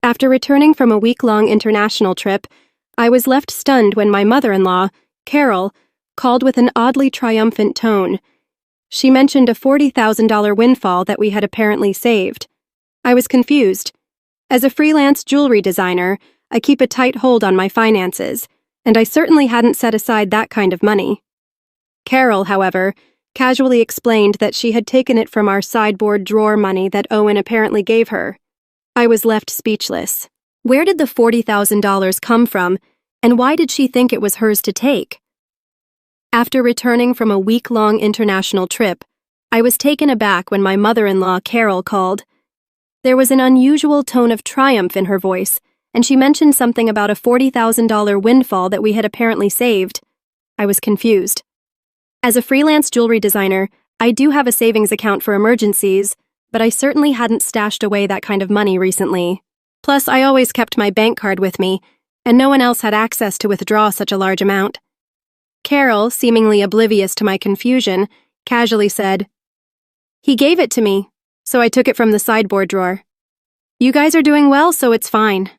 After returning from a week-long international trip, I was left stunned when my mother-in-law, Carol, called with an oddly triumphant tone. She mentioned a $40,000 windfall that we had apparently saved. I was confused. As a freelance jewelry designer, I keep a tight hold on my finances, and I certainly hadn't set aside that kind of money. Carol, however, casually explained that she had taken it from our sideboard drawer money that Owen apparently gave her. I was left speechless. Where did the $40,000 come from, and why did she think it was hers to take? After returning from a week-long international trip, I was taken aback when my mother-in-law, Carol, called. There was an unusual tone of triumph in her voice, and she mentioned something about a $40,000 windfall that we had apparently saved. I was confused. As a freelance jewelry designer, I do have a savings account for emergencies, but I certainly hadn't stashed away that kind of money recently. Plus, I always kept my bank card with me, and no one else had access to withdraw such a large amount. Carol, seemingly oblivious to my confusion, casually said, "He gave it to me, so I took it from the sideboard drawer. You guys are doing well, so it's fine."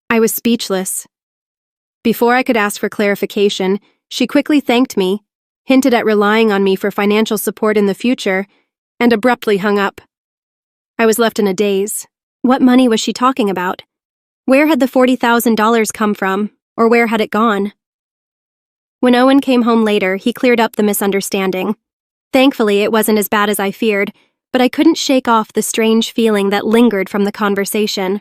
I was speechless. Before I could ask for clarification, she quickly thanked me, hinted at relying on me for financial support in the future, and abruptly hung up. I was left in a daze. What money was she talking about? Where had the $40,000 come from, or where had it gone? When Owen came home later, he cleared up the misunderstanding. Thankfully, it wasn't as bad as I feared, but I couldn't shake off the strange feeling that lingered from the conversation.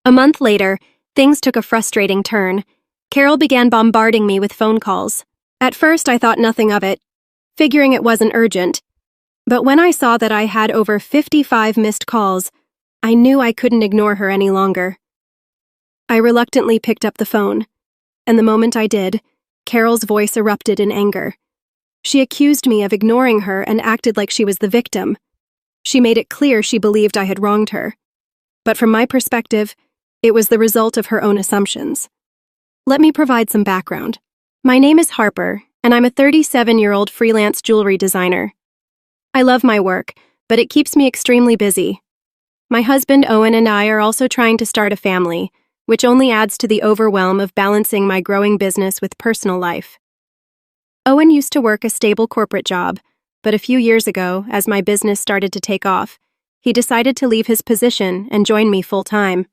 A month later, things took a frustrating turn. Carol began bombarding me with phone calls. At first, I thought nothing of it, figuring it wasn't urgent. But when I saw that I had over 55 missed calls, I knew I couldn't ignore her any longer. I reluctantly picked up the phone, and the moment I did, Carol's voice erupted in anger. She accused me of ignoring her and acted like she was the victim. She made it clear she believed I had wronged her. But from my perspective, it was the result of her own assumptions. Let me provide some background. My name is Harper, and I'm a 37-year-old freelance jewelry designer. I love my work, but it keeps me extremely busy. My husband, Owen, and I are also trying to start a family, which only adds to the overwhelm of balancing my growing business with personal life. Owen used to work a stable corporate job, but a few years ago, as my business started to take off, he decided to leave his position and join me full-time.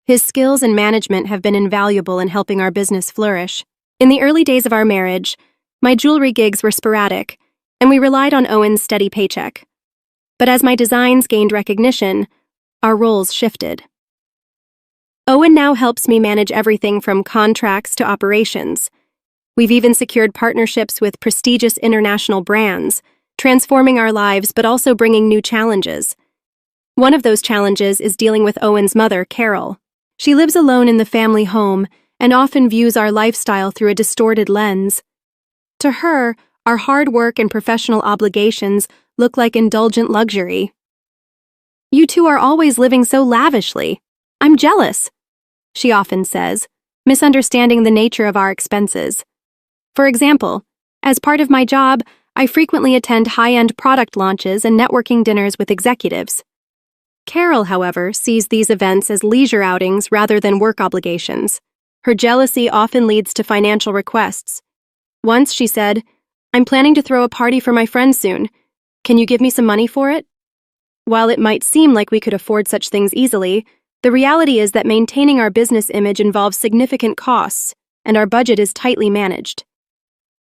His skills and management have been invaluable in helping our business flourish. In the early days of our marriage, my jewelry gigs were sporadic, and we relied on Owen's steady paycheck. But as my designs gained recognition, our roles shifted. Owen now helps me manage everything from contracts to operations. We've even secured partnerships with prestigious international brands, transforming our lives but also bringing new challenges. One of those challenges is dealing with Owen's mother, Carol. She lives alone in the family home and often views our lifestyle through a distorted lens. To her, our hard work and professional obligations look like indulgent luxury. "You two are always living so lavishly. I'm jealous," she often says, misunderstanding the nature of our expenses. For example, as part of my job, I frequently attend high-end product launches and networking dinners with executives. Carol, however, sees these events as leisure outings rather than work obligations. Her jealousy often leads to financial requests. Once she said, "I'm planning to throw a party for my friends soon. Can you give me some money for it?" While it might seem like we could afford such things easily, the reality is that maintaining our business image involves significant costs, and our budget is tightly managed.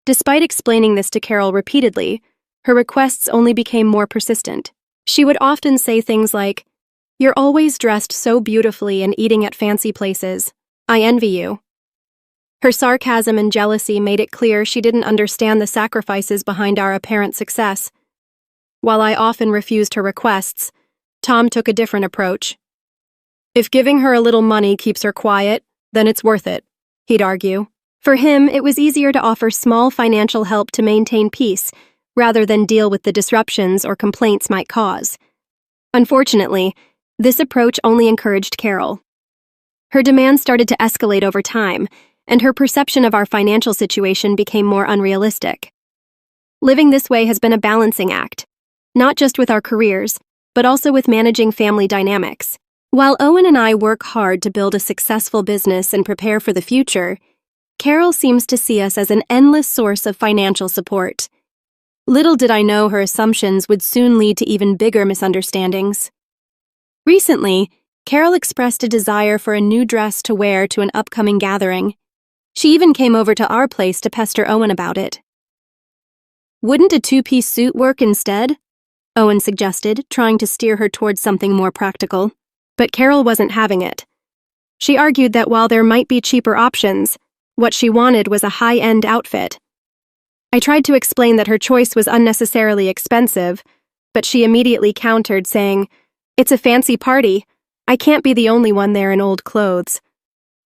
Despite explaining this to Carol repeatedly, her requests only became more persistent. She would often say things like, "You're always dressed so beautifully and eating at fancy places. I envy you." Her sarcasm and jealousy made it clear she didn't understand the sacrifices behind our apparent success. While I often refused her requests, Tom took a different approach. "If giving her a little money keeps her quiet, then it's worth it," he'd argue. For him, it was easier to offer small financial help to maintain peace, rather than deal with the disruptions or complaints might cause. Unfortunately, this approach only encouraged Carol. Her demands started to escalate over time, and her perception of our financial situation became more unrealistic. Living this way has been a balancing act, not just with our careers, but also with managing family dynamics. While Owen and I work hard to build a successful business and prepare for the future, Carol seems to see us as an endless source of financial support. Little did I know her assumptions would soon lead to even bigger misunderstandings. Recently, Carol expressed a desire for a new dress to wear to an upcoming gathering. She even came over to our place to pester Owen about it. "Wouldn't a two-piece suit work instead?" Owen suggested, trying to steer her towards something more practical. But Carol wasn't having it. She argued that while there might be cheaper options, what she wanted was a high-end outfit. I tried to explain that her choice was unnecessarily expensive, but she immediately countered, saying, "It's a fancy party. I can't be the only one there in old clothes."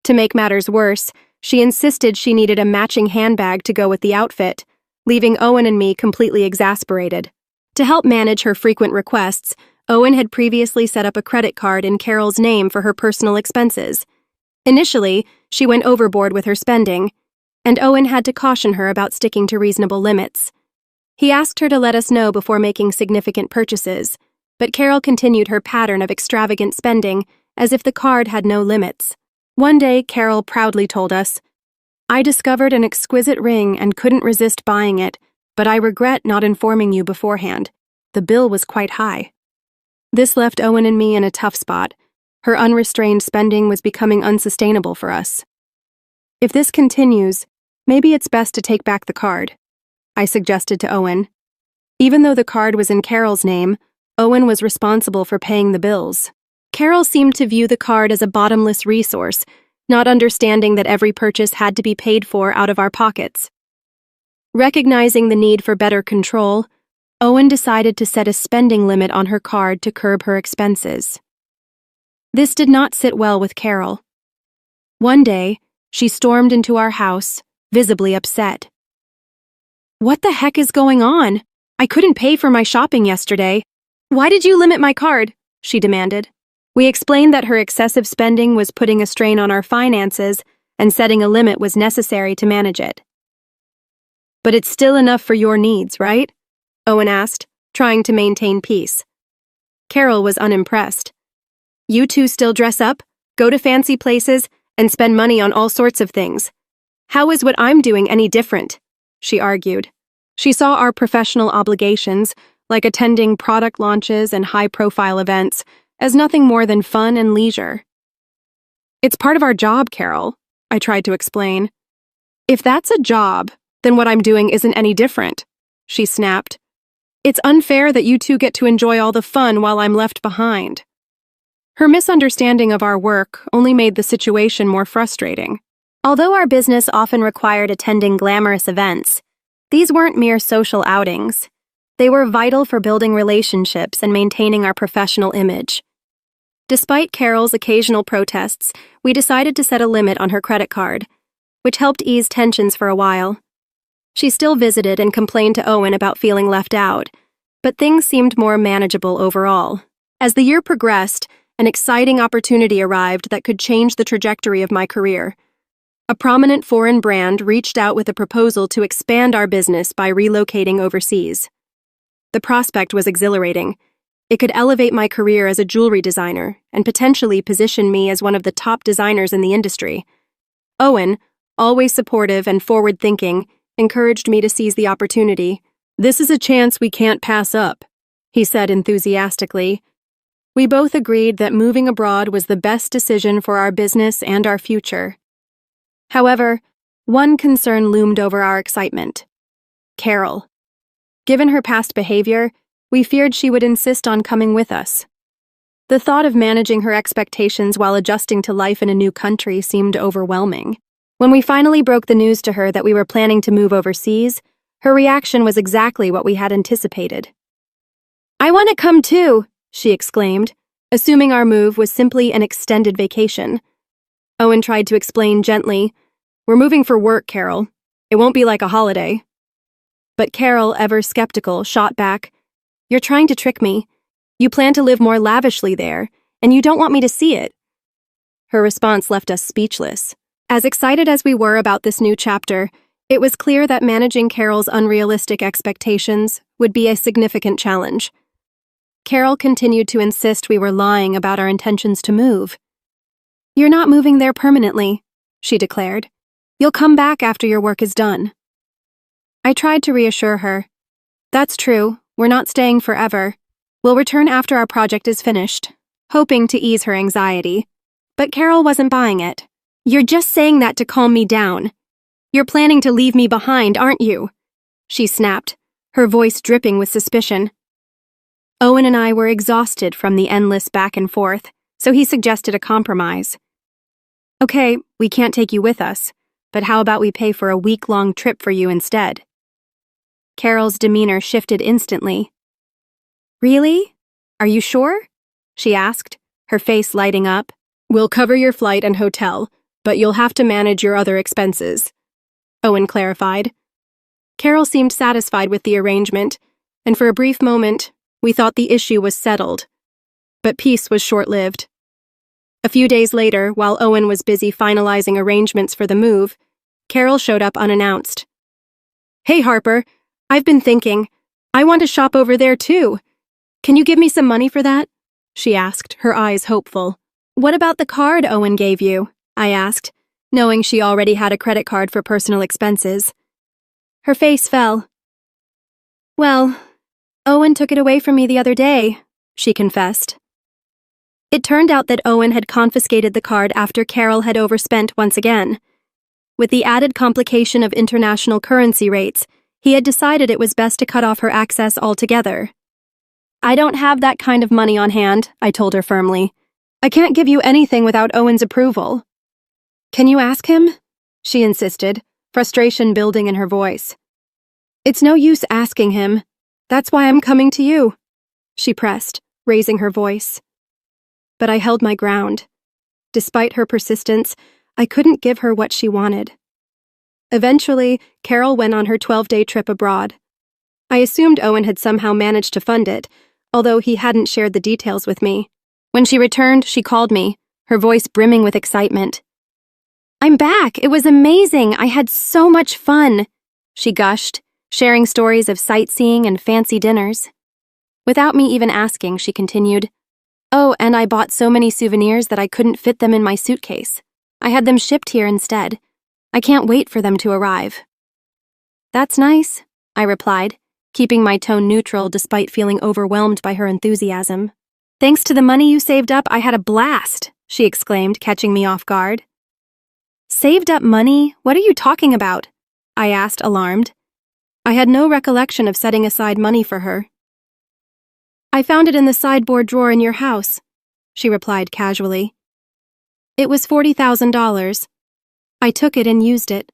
To make matters worse, she insisted she needed a matching handbag to go with the outfit, leaving Owen and me completely exasperated. To help manage her frequent requests, Owen had previously set up a credit card in Carol's name for her personal expenses. Initially, she went overboard with her spending, and Owen had to caution her about sticking to reasonable limits. He asked her to let us know before making significant purchases, but Carol continued her pattern of extravagant spending as if the card had no limits. One day, Carol proudly told us, "I discovered an exquisite ring and couldn't resist buying it, but I regret not informing you beforehand. The bill was quite high." This left Owen and me in a tough spot. Her unrestrained spending was becoming unsustainable for us. "If this continues, maybe it's best to take back the card," I suggested to Owen. Even though the card was in Carol's name, Owen was responsible for paying the bills. Carol seemed to view the card as a bottomless resource, not understanding that every purchase had to be paid for out of our pockets. Recognizing the need for better control, Owen decided to set a spending limit on her card to curb her expenses. This did not sit well with Carol. One day, she stormed into our house, visibly upset. "What the heck is going on? I couldn't pay for my shopping yesterday. Why did you limit my card?" she demanded. We explained that her excessive spending was putting a strain on our finances and setting a limit was necessary to manage it. "But it's still enough for your needs, right?" Owen asked, trying to maintain peace. Carol was unimpressed. "You two still dress up, go to fancy places, and spend money on all sorts of things. How is what I'm doing any different?" she argued. She saw our professional obligations, like attending product launches and high-profile events, as nothing more than fun and leisure. "It's part of our job, Carol," I tried to explain. "If that's a job, then what I'm doing isn't any different," she snapped. "It's unfair that you two get to enjoy all the fun while I'm left behind." Her misunderstanding of our work only made the situation more frustrating. Although our business often required attending glamorous events, these weren't mere social outings. They were vital for building relationships and maintaining our professional image. Despite Carol's occasional protests, we decided to set a limit on her credit card, which helped ease tensions for a while. She still visited and complained to Owen about feeling left out, but things seemed more manageable overall. As the year progressed, an exciting opportunity arrived that could change the trajectory of my career. A prominent foreign brand reached out with a proposal to expand our business by relocating overseas. The prospect was exhilarating. It could elevate my career as a jewelry designer and potentially position me as one of the top designers in the industry. Owen, always supportive and forward-thinking, encouraged me to seize the opportunity. "This is a chance we can't pass up," he said enthusiastically. We both agreed that moving abroad was the best decision for our business and our future. However, one concern loomed over our excitement: Carol. Given her past behavior, we feared she would insist on coming with us. The thought of managing her expectations while adjusting to life in a new country seemed overwhelming. When we finally broke the news to her that we were planning to move overseas, her reaction was exactly what we had anticipated. "I want to come too," she exclaimed, assuming our move was simply an extended vacation. Owen tried to explain gently, "We're moving for work, Carol. It won't be like a holiday." But Carol, ever skeptical, shot back, "You're trying to trick me. You plan to live more lavishly there, and you don't want me to see it." Her response left us speechless. As excited as we were about this new chapter, it was clear that managing Carol's unrealistic expectations would be a significant challenge. Carol continued to insist we were lying about our intentions to move. "You're not moving there permanently," she declared. "You'll come back after your work is done." I tried to reassure her. "That's true, we're not staying forever. We'll return after our project is finished," hoping to ease her anxiety. But Carol wasn't buying it. "You're just saying that to calm me down. You're planning to leave me behind, aren't you?" she snapped, her voice dripping with suspicion. Owen and I were exhausted from the endless back and forth, so he suggested a compromise. "Okay, we can't take you with us, but how about we pay for a week-long trip for you instead?" Carol's demeanor shifted instantly. "Really? Are you sure?" she asked, her face lighting up. "We'll cover your flight and hotel, but you'll have to manage your other expenses," Owen clarified. Carol seemed satisfied with the arrangement, and for a brief moment, we thought the issue was settled. But peace was short-lived. A few days later, while Owen was busy finalizing arrangements for the move, Carol showed up unannounced. "Hey, Harper, I've been thinking. I want to shop over there too. Can you give me some money for that?" she asked, her eyes hopeful. "What about the card Owen gave you?" I asked, knowing she already had a credit card for personal expenses. Her face fell. "Well, Owen took it away from me the other day," she confessed. It turned out that Owen had confiscated the card after Carol had overspent once again. With the added complication of international currency rates, he had decided it was best to cut off her access altogether. "I don't have that kind of money on hand," I told her firmly. "I can't give you anything without Owen's approval." "Can you ask him?" she insisted, frustration building in her voice. "It's no use asking him. That's why I'm coming to you," she pressed, raising her voice. But I held my ground. Despite her persistence, I couldn't give her what she wanted. Eventually, Carol went on her 12-day trip abroad. I assumed Owen had somehow managed to fund it, although he hadn't shared the details with me. When she returned, she called me, her voice brimming with excitement. "I'm back! It was amazing! I had so much fun!" she gushed, sharing stories of sightseeing and fancy dinners. Without me even asking, she continued, "Oh, and I bought so many souvenirs that I couldn't fit them in my suitcase. I had them shipped here instead. I can't wait for them to arrive." "That's nice," I replied, keeping my tone neutral despite feeling overwhelmed by her enthusiasm. "Thanks to the money you saved up, I had a blast," she exclaimed, catching me off guard. "Saved up money? What are you talking about?" I asked, alarmed. I had no recollection of setting aside money for her. "I found it in the sideboard drawer in your house," she replied casually. "It was $40,000. I took it and used it."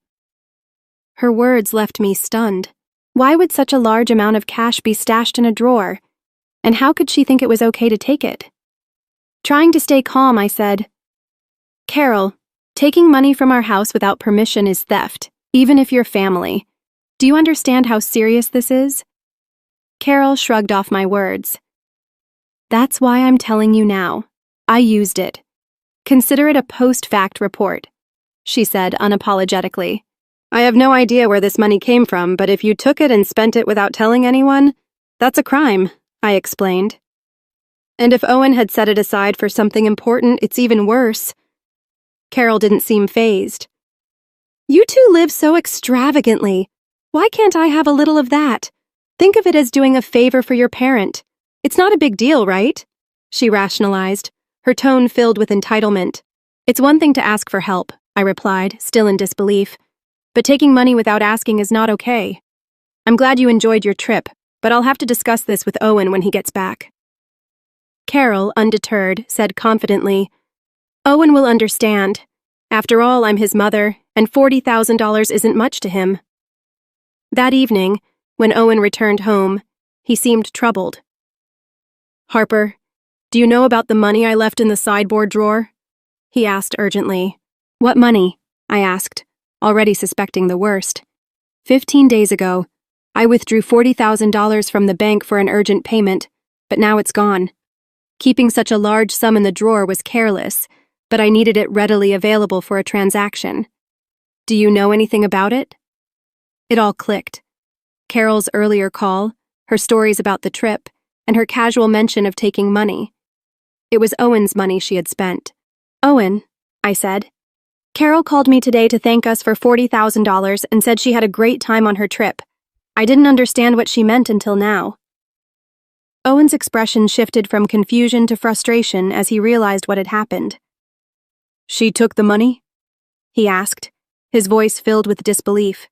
Her words left me stunned. Why would such a large amount of cash be stashed in a drawer? And how could she think it was okay to take it? Trying to stay calm, I said, "Carol, taking money from our house without permission is theft, even if you're family. Do you understand how serious this is?" Carol shrugged off my words. "That's why I'm telling you now. I used it. Consider it a post-fact report," she said unapologetically. "I have no idea where this money came from, but if you took it and spent it without telling anyone, that's a crime," I explained. "And if Owen had set it aside for something important, it's even worse." Carol didn't seem fazed. "You two live so extravagantly. Why can't I have a little of that? Think of it as doing a favor for your parent. It's not a big deal, right?" she rationalized, her tone filled with entitlement. "It's one thing to ask for help," I replied, still in disbelief. "But taking money without asking is not okay. I'm glad you enjoyed your trip, but I'll have to discuss this with Owen when he gets back." Carol, undeterred, said confidently, "Owen will understand. After all, I'm his mother, and $40,000 isn't much to him." That evening, when Owen returned home, he seemed troubled. "Harper, do you know about the money I left in the sideboard drawer?" he asked urgently. "What money?" I asked, already suspecting the worst. 15 days ago, I withdrew $40,000 from the bank for an urgent payment, but now it's gone. Keeping such a large sum in the drawer was careless, but I needed it readily available for a transaction. Do you know anything about it? It all clicked. Carol's earlier call, her stories about the trip, and her casual mention of taking money. It was Owen's money she had spent. "Owen," I said. "Carol called me today to thank us for $40,000 and said she had a great time on her trip. I didn't understand what she meant until now." Owen's expression shifted from confusion to frustration as he realized what had happened. "She took the money?" he asked, his voice filled with disbelief.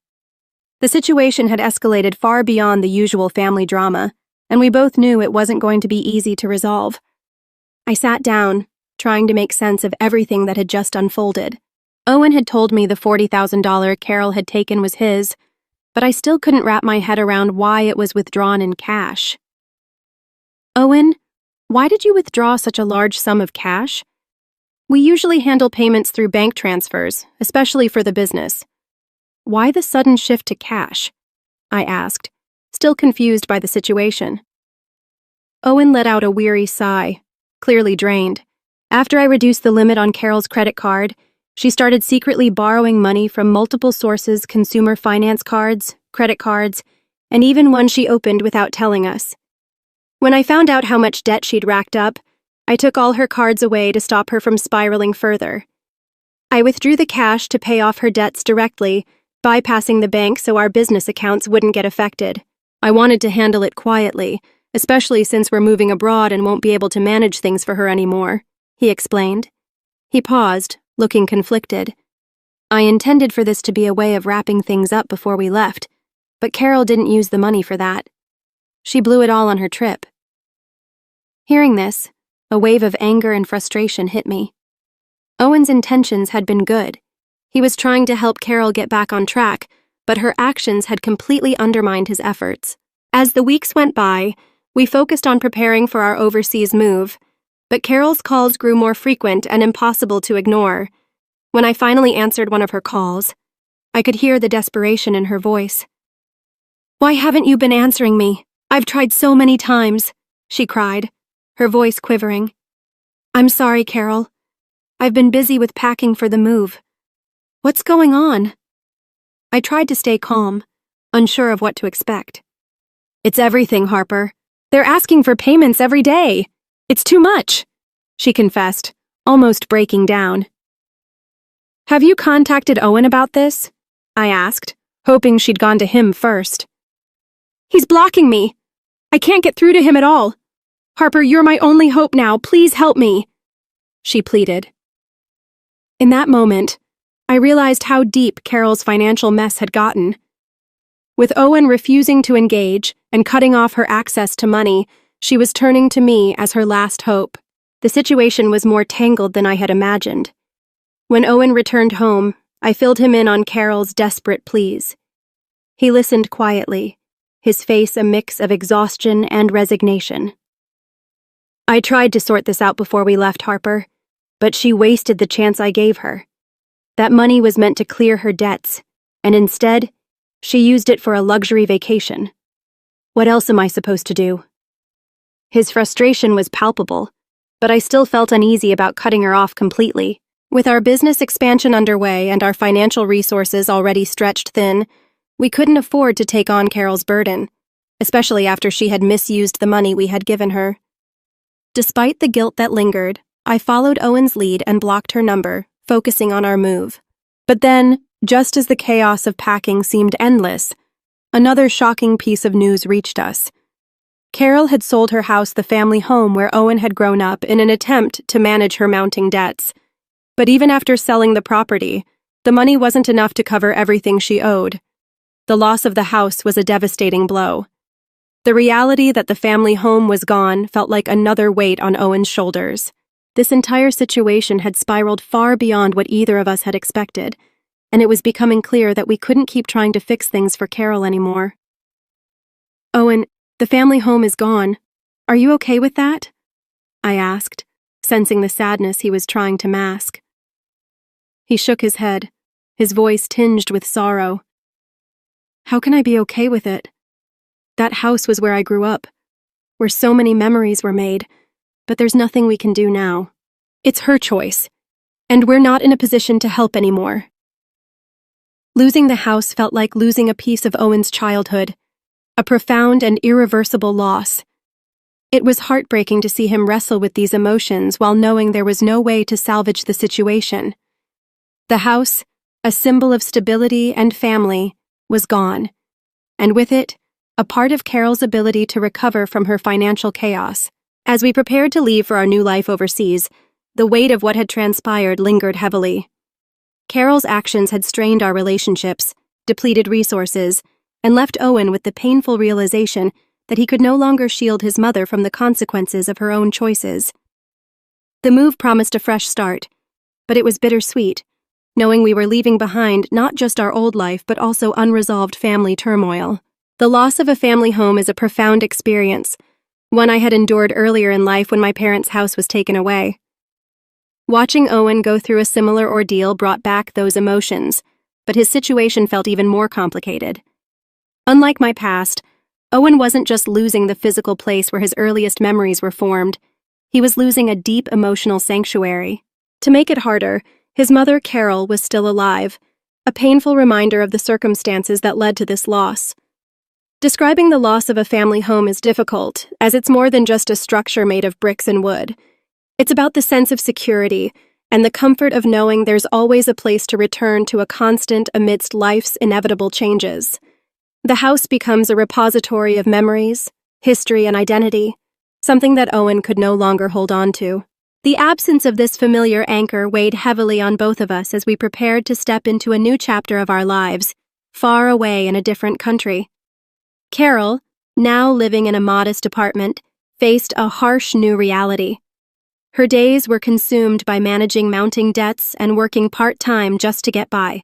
The situation had escalated far beyond the usual family drama, and we both knew it wasn't going to be easy to resolve. I sat down, trying to make sense of everything that had just unfolded. Owen had told me the $40,000 Carol had taken was his, but I still couldn't wrap my head around why it was withdrawn in cash. "Owen, why did you withdraw such a large sum of cash? We usually handle payments through bank transfers, especially for the business. Why the sudden shift to cash?" I asked, still confused by the situation. Owen let out a weary sigh, clearly drained. After I reduced the limit on Carol's credit card, she started secretly borrowing money from multiple sources: consumer finance cards, credit cards, and even one she opened without telling us. When I found out how much debt she'd racked up, I took all her cards away to stop her from spiraling further. I withdrew the cash to pay off her debts directly, bypassing the bank so our business accounts wouldn't get affected. I wanted to handle it quietly, especially since we're moving abroad and won't be able to manage things for her anymore, he explained. He paused, looking conflicted. I intended for this to be a way of wrapping things up before we left, but Carol didn't use the money for that. She blew it all on her trip. Hearing this, a wave of anger and frustration hit me. Owen's intentions had been good. He was trying to help Carol get back on track, but her actions had completely undermined his efforts. As the weeks went by, we focused on preparing for our overseas move, but Carol's calls grew more frequent and impossible to ignore. When I finally answered one of her calls, I could hear the desperation in her voice. "Why haven't you been answering me? I've tried so many times," she cried, her voice quivering. "I'm sorry, Carol. I've been busy with packing for the move. What's going on?" I tried to stay calm, unsure of what to expect. "It's everything, Harper. They're asking for payments every day. It's too much," she confessed, almost breaking down. "Have you contacted Owen about this?" I asked, hoping she'd gone to him first. "He's blocking me. I can't get through to him at all. Harper, you're my only hope now. Please help me," she pleaded. In that moment, I realized how deep Carol's financial mess had gotten. With Owen refusing to engage and cutting off her access to money, she was turning to me as her last hope. The situation was more tangled than I had imagined. When Owen returned home, I filled him in on Carol's desperate pleas. He listened quietly, his face a mix of exhaustion and resignation. "I tried to sort this out before we left, Harper, but she wasted the chance I gave her. That money was meant to clear her debts, and instead, she used it for a luxury vacation. What else am I supposed to do?" His frustration was palpable, but I still felt uneasy about cutting her off completely. With our business expansion underway and our financial resources already stretched thin, we couldn't afford to take on Carol's burden, especially after she had misused the money we had given her. Despite the guilt that lingered, I followed Owen's lead and blocked her number, focusing on our move. But then, just as the chaos of packing seemed endless, another shocking piece of news reached us. Carol had sold her house, the family home where Owen had grown up, in an attempt to manage her mounting debts. But even after selling the property, the money wasn't enough to cover everything she owed. The loss of the house was a devastating blow. The reality that the family home was gone felt like another weight on Owen's shoulders. This entire situation had spiraled far beyond what either of us had expected, and it was becoming clear that we couldn't keep trying to fix things for Carol anymore. "Owen, the family home is gone. Are you okay with that?" I asked, sensing the sadness he was trying to mask. He shook his head, his voice tinged with sorrow. "How can I be okay with it? That house was where I grew up, where so many memories were made, but there's nothing we can do now. It's her choice, and we're not in a position to help anymore." Losing the house felt like losing a piece of Owen's childhood, a profound and irreversible loss. It was heartbreaking to see him wrestle with these emotions while knowing there was no way to salvage the situation. The house, a symbol of stability and family, was gone, and with it, a part of Carol's ability to recover from her financial chaos. As we prepared to leave for our new life overseas, the weight of what had transpired lingered heavily. Carol's actions had strained our relationships, depleted resources, and left Owen with the painful realization that he could no longer shield his mother from the consequences of her own choices. The move promised a fresh start, but it was bittersweet, knowing we were leaving behind not just our old life but also unresolved family turmoil. The loss of a family home is a profound experience, one I had endured earlier in life when my parents' house was taken away. Watching Owen go through a similar ordeal brought back those emotions, but his situation felt even more complicated. Unlike my past, Owen wasn't just losing the physical place where his earliest memories were formed, he was losing a deep emotional sanctuary. To make it harder, his mother, Carol, was still alive, a painful reminder of the circumstances that led to this loss. Describing the loss of a family home is difficult, as it's more than just a structure made of bricks and wood. It's about the sense of security and the comfort of knowing there's always a place to return to a constant amidst life's inevitable changes. The house becomes a repository of memories, history, and identity, something that Owen could no longer hold on to. The absence of this familiar anchor weighed heavily on both of us as we prepared to step into a new chapter of our lives, far away in a different country. Carol, now living in a modest apartment, faced a harsh new reality. Her days were consumed by managing mounting debts and working part-time just to get by.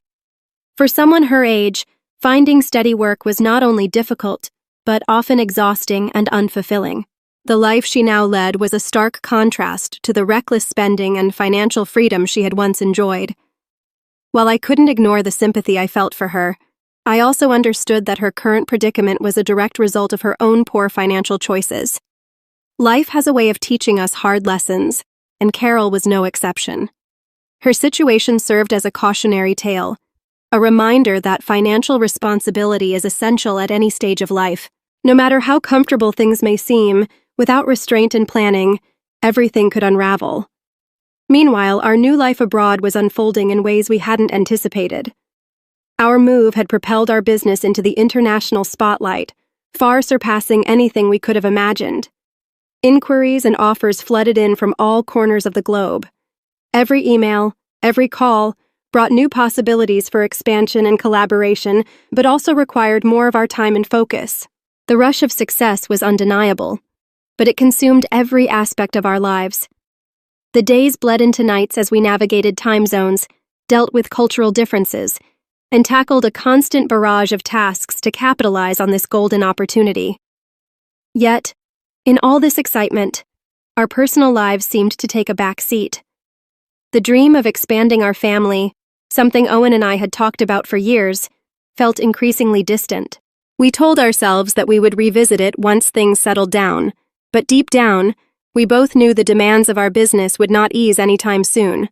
For someone her age, finding steady work was not only difficult, but often exhausting and unfulfilling. The life she now led was a stark contrast to the reckless spending and financial freedom she had once enjoyed. While I couldn't ignore the sympathy I felt for her, I also understood that her current predicament was a direct result of her own poor financial choices. Life has a way of teaching us hard lessons, and Carol was no exception. Her situation served as a cautionary tale, a reminder that financial responsibility is essential at any stage of life. No matter how comfortable things may seem, without restraint and planning, everything could unravel. Meanwhile, our new life abroad was unfolding in ways we hadn't anticipated. Our move had propelled our business into the international spotlight, far surpassing anything we could have imagined. Inquiries and offers flooded in from all corners of the globe. Every email, every call, brought new possibilities for expansion and collaboration, but also required more of our time and focus. The rush of success was undeniable, but it consumed every aspect of our lives. The days bled into nights as we navigated time zones, dealt with cultural differences, and tackled a constant barrage of tasks to capitalize on this golden opportunity. Yet, in all this excitement, our personal lives seemed to take a back seat. The dream of expanding our family, something Owen and I had talked about for years, felt increasingly distant. We told ourselves that we would revisit it once things settled down, but deep down, we both knew the demands of our business would not ease anytime soon.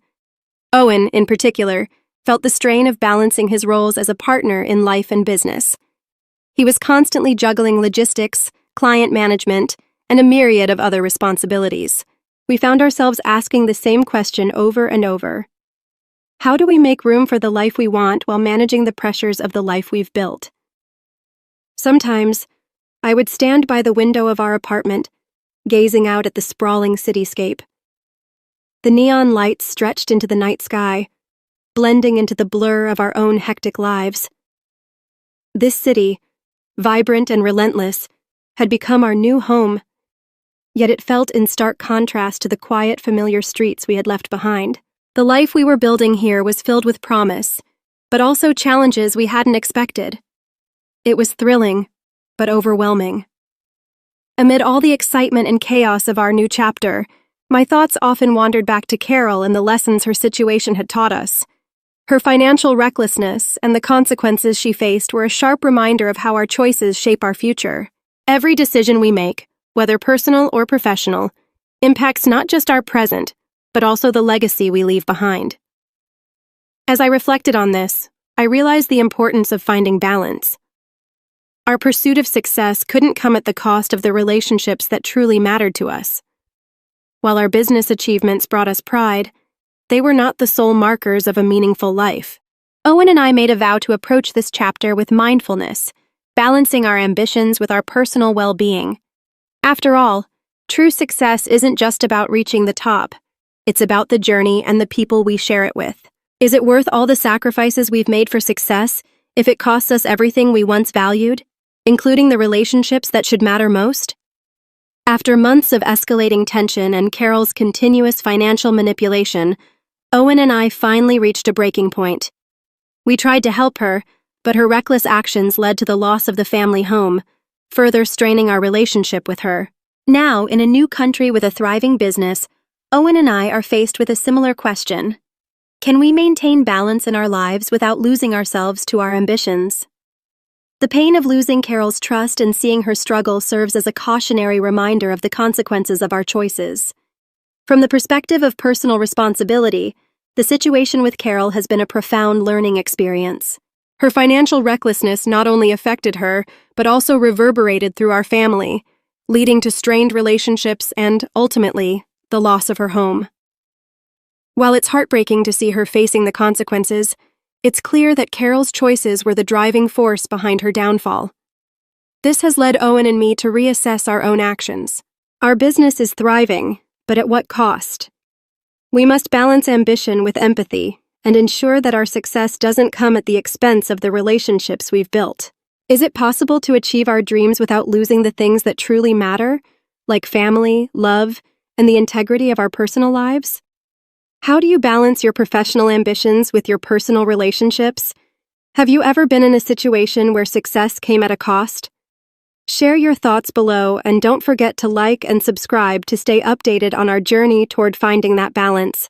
Owen, in particular, felt the strain of balancing his roles as a partner in life and business. He was constantly juggling logistics, client management, and a myriad of other responsibilities. We found ourselves asking the same question over and over. How do we make room for the life we want while managing the pressures of the life we've built? Sometimes, I would stand by the window of our apartment, gazing out at the sprawling cityscape. The neon lights stretched into the night sky, blending into the blur of our own hectic lives. This city, vibrant and relentless, had become our new home, yet it felt in stark contrast to the quiet, familiar streets we had left behind. The life we were building here was filled with promise, but also challenges we hadn't expected. It was thrilling, but overwhelming. Amid all the excitement and chaos of our new chapter, my thoughts often wandered back to Carol and the lessons her situation had taught us. Her financial recklessness and the consequences she faced were a sharp reminder of how our choices shape our future. Every decision we make, whether personal or professional, impacts not just our present, but also the legacy we leave behind. As I reflected on this, I realized the importance of finding balance. Our pursuit of success couldn't come at the cost of the relationships that truly mattered to us. While our business achievements brought us pride, they were not the sole markers of a meaningful life. Owen and I made a vow to approach this chapter with mindfulness, balancing our ambitions with our personal well-being. After all, true success isn't just about reaching the top. It's about the journey and the people we share it with. Is it worth all the sacrifices we've made for success if it costs us everything we once valued, including the relationships that should matter most? After months of escalating tension and Carol's continuous financial manipulation, Owen and I finally reached a breaking point. We tried to help her, but her reckless actions led to the loss of the family home, further straining our relationship with her. Now, in a new country with a thriving business, Owen and I are faced with a similar question. Can we maintain balance in our lives without losing ourselves to our ambitions? The pain of losing Carol's trust and seeing her struggle serves as a cautionary reminder of the consequences of our choices. From the perspective of personal responsibility, the situation with Carol has been a profound learning experience. Her financial recklessness not only affected her, but also reverberated through our family, leading to strained relationships and, ultimately, the loss of her home. While it's heartbreaking to see her facing the consequences, it's clear that Carol's choices were the driving force behind her downfall. This has led Owen and me to reassess our own actions. Our business is thriving, but at what cost? We must balance ambition with empathy and ensure that our success doesn't come at the expense of the relationships we've built. Is it possible to achieve our dreams without losing the things that truly matter, like family, love, and the integrity of our personal lives? How do you balance your professional ambitions with your personal relationships? Have you ever been in a situation where success came at a cost? Share your thoughts below and don't forget to like and subscribe to stay updated on our journey toward finding that balance.